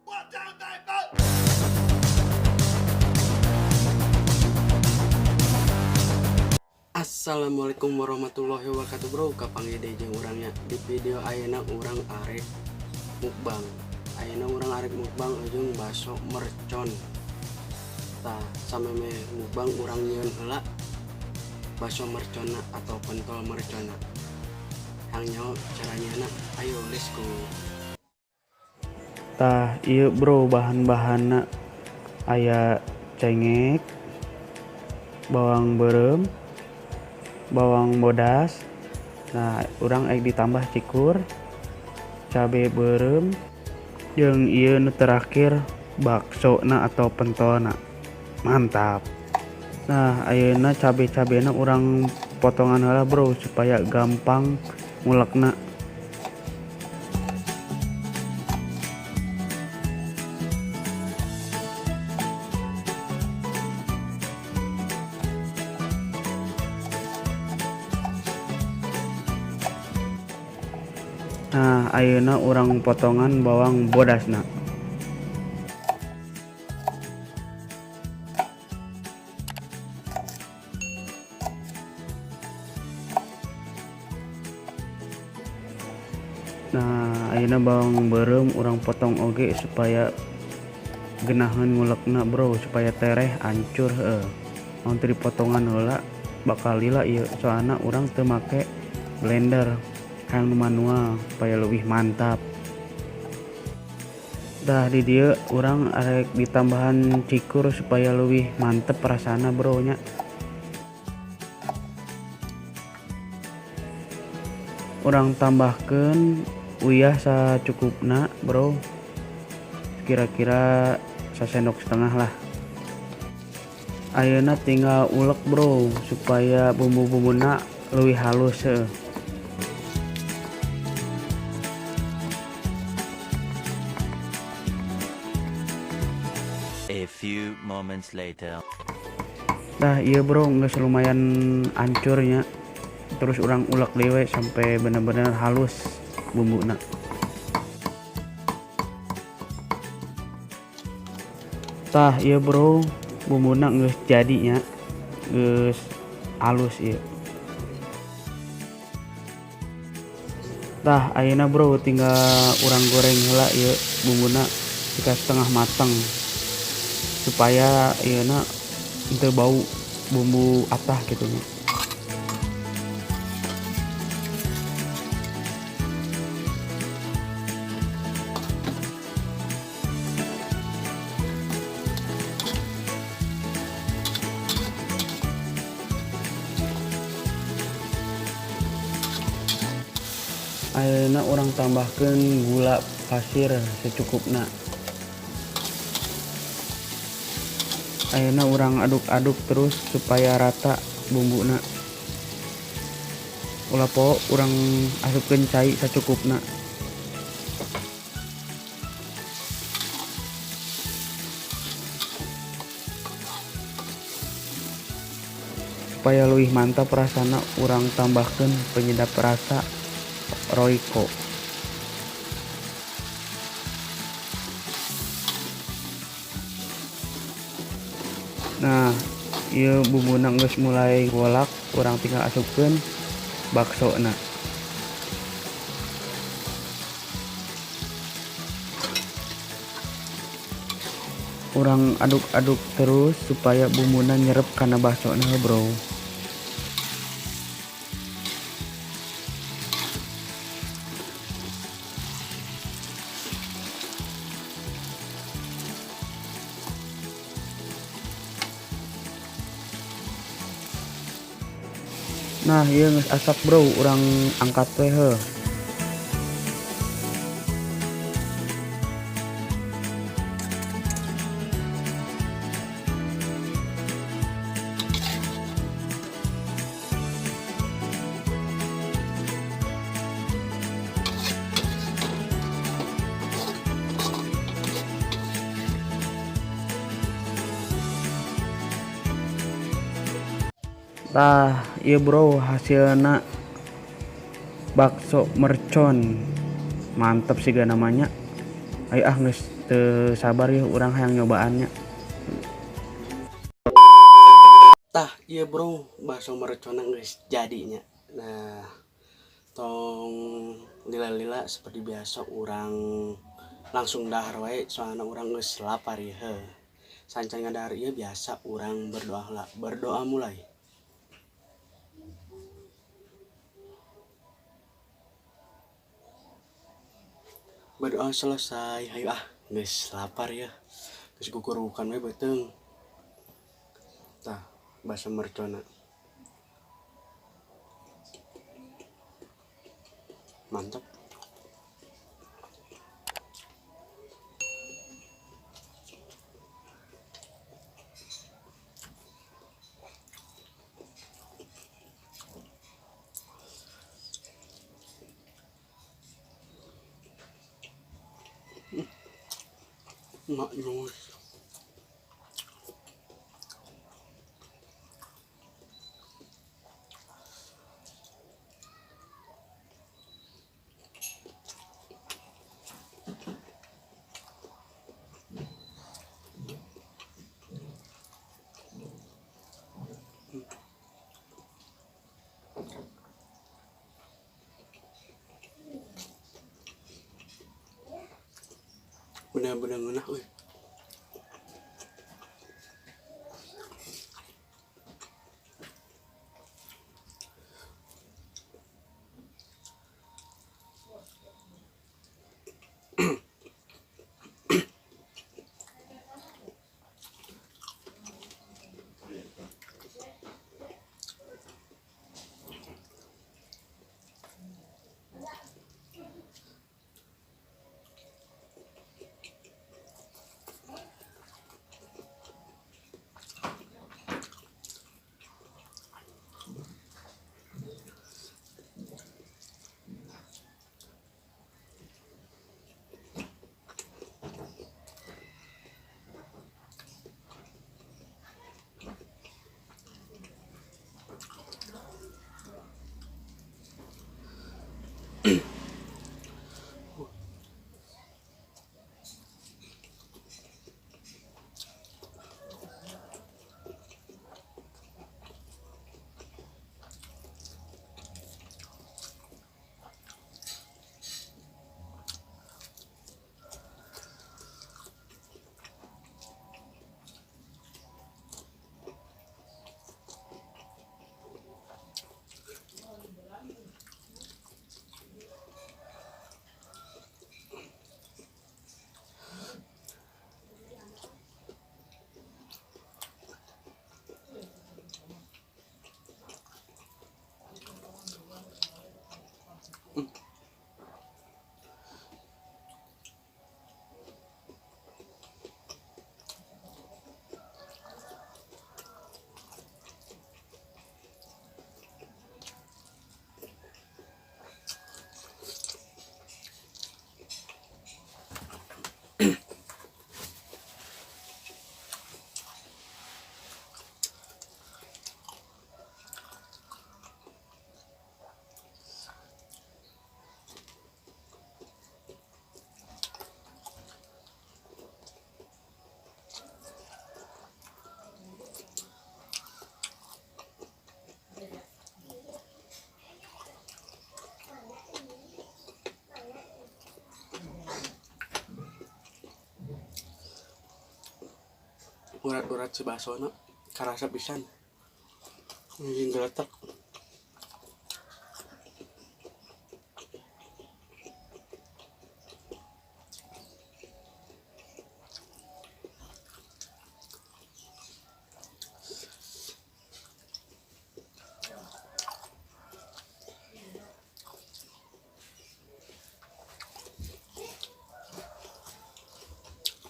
Assalamualaikum warahmatullahi wabarakatuh bro. Kapanggih jeung urangnya di video ayeuna urang arek mukbang. Ayeuna urang arek mukbang ujung bakso mercon. Tah sameme mukbang urang nyieun heula bakso mercona atau pentol mercona. Hang nyaho caranya, ayo let's go. Tah ieu bro bahan-bahanna aya cengek, bawang beureum, bawang bodas. Nah urang ditambah cikur, cabe beureum, jeung ieu nu terakhir baksona atau pentolna. Mantap. Nah ayeuna cabe-cabena urang potongan heula bro supaya gampang ngulekna. Nah ayeuna urang potongan bawang bodasna. Nah ayeuna bawang beureum urang potong oge supaya geunaheun ngulekna bro, supaya tereh hancur heuh. Mun teu dipotongan heula bakal lila ieu, soalna urang teu make blender, hayang manual supaya leuwih mantap. Dah di dieu urang arek ditambahan cikur supaya leuwih mantep rasana bro nya. Urang tambahkeun uyah sacukupna bro, kira-kira sasendok setengah lah. Ayeuna tinggal ulek bro supaya bumbu-bumbuna leuwih halus heuh. A few moments later. Nah iya bro geus lumayan hancurnya, terus urang ulek dewe sampai bener-bener halus bumbuna. Tah iya bro bumbuna geus jadinya, geus halus ieu. Tah ayeuna bro tinggal urang goreng heula ieu bumbuna jika setengah matang supaya ayeuna teu bau bumbu atah gitu nya. Ayeuna urang tambahkeun gula pasir secukupna. Ayeuna urang aduk-aduk terus supaya rata bumbuna. Ulah po urang asupkeun cai sacukupna. Supaya leuwih mantap rasana urang tambahkeun penyedap rasa Royco. Nah ieu bumbuna geus mulai ngolak, urang tinggal asupkeun baksona. Urang aduk-aduk terus supaya bumbuna nyerep kana baksona bro. Nah ieu geus asap bro, urang angkat we heuh. Tah iya bro hasilna bakso mercon, mantep sih gak namanya. Ayo geus teu sabar ya urang hayang nyobaannya. Tah iya bro, bakso mercon geus jadinya. Nah, tong lila-lila seperti biasa orang langsung dahar wae soalnya orang geus lapar ya. Sancan ngadahar ieu biasa orang berdoa lah, berdoa mulai. Berdoa selesai, hayu geus lapar ya. Geus kukurukan we beuteung. Tah, bakso mercona. Mantap. Maknyus. Bener-bener ngeunah euy. Urat-urat si basona karasa pisan. Anjing geletek.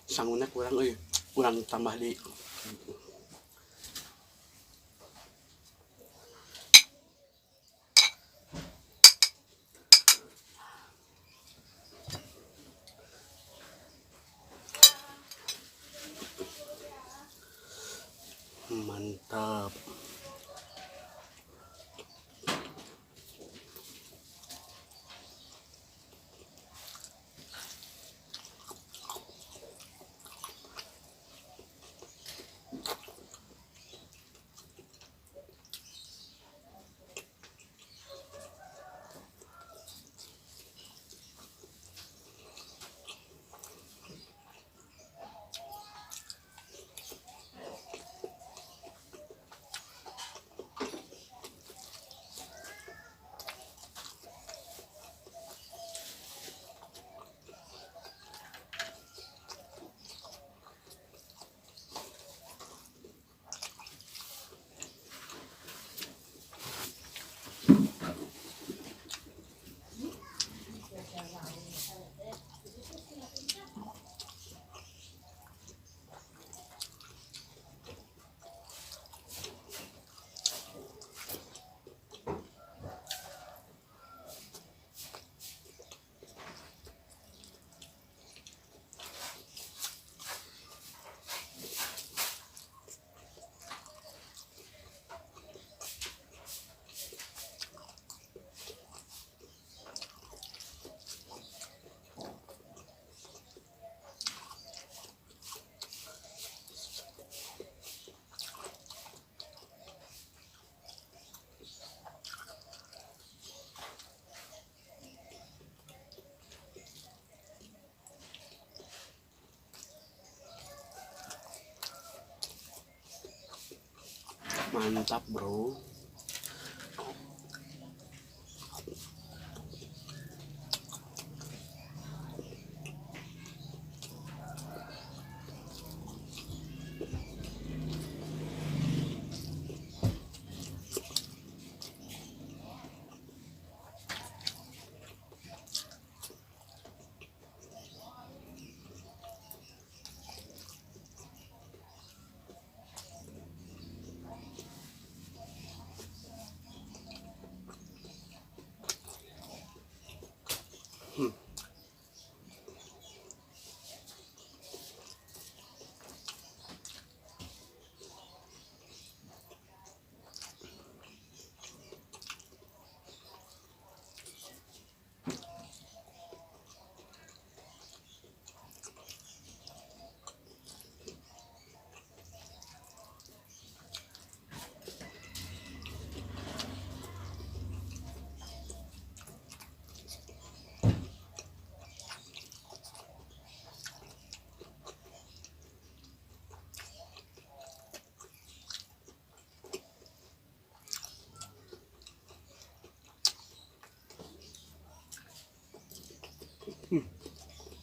Sangunya kurang euy. Kurang tambah di mantap. Mantap bro.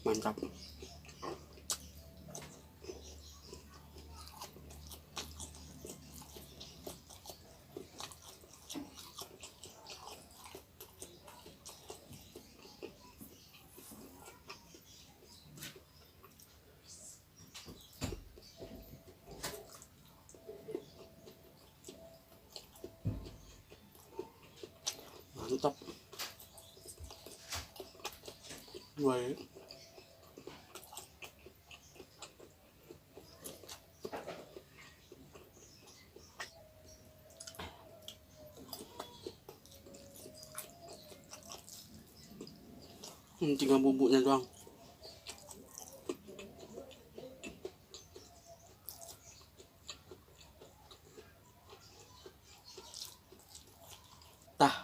Mantap. Mantap. Baik. Tinggal bumbunya doang. Tah,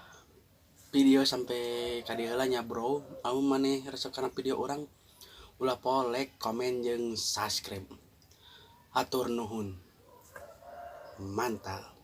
video sampai kadiheulanya bro. Amun maneh resep kana video orang, ulah poe like, komen jeung subscribe. Hatur nuhun. Mantap.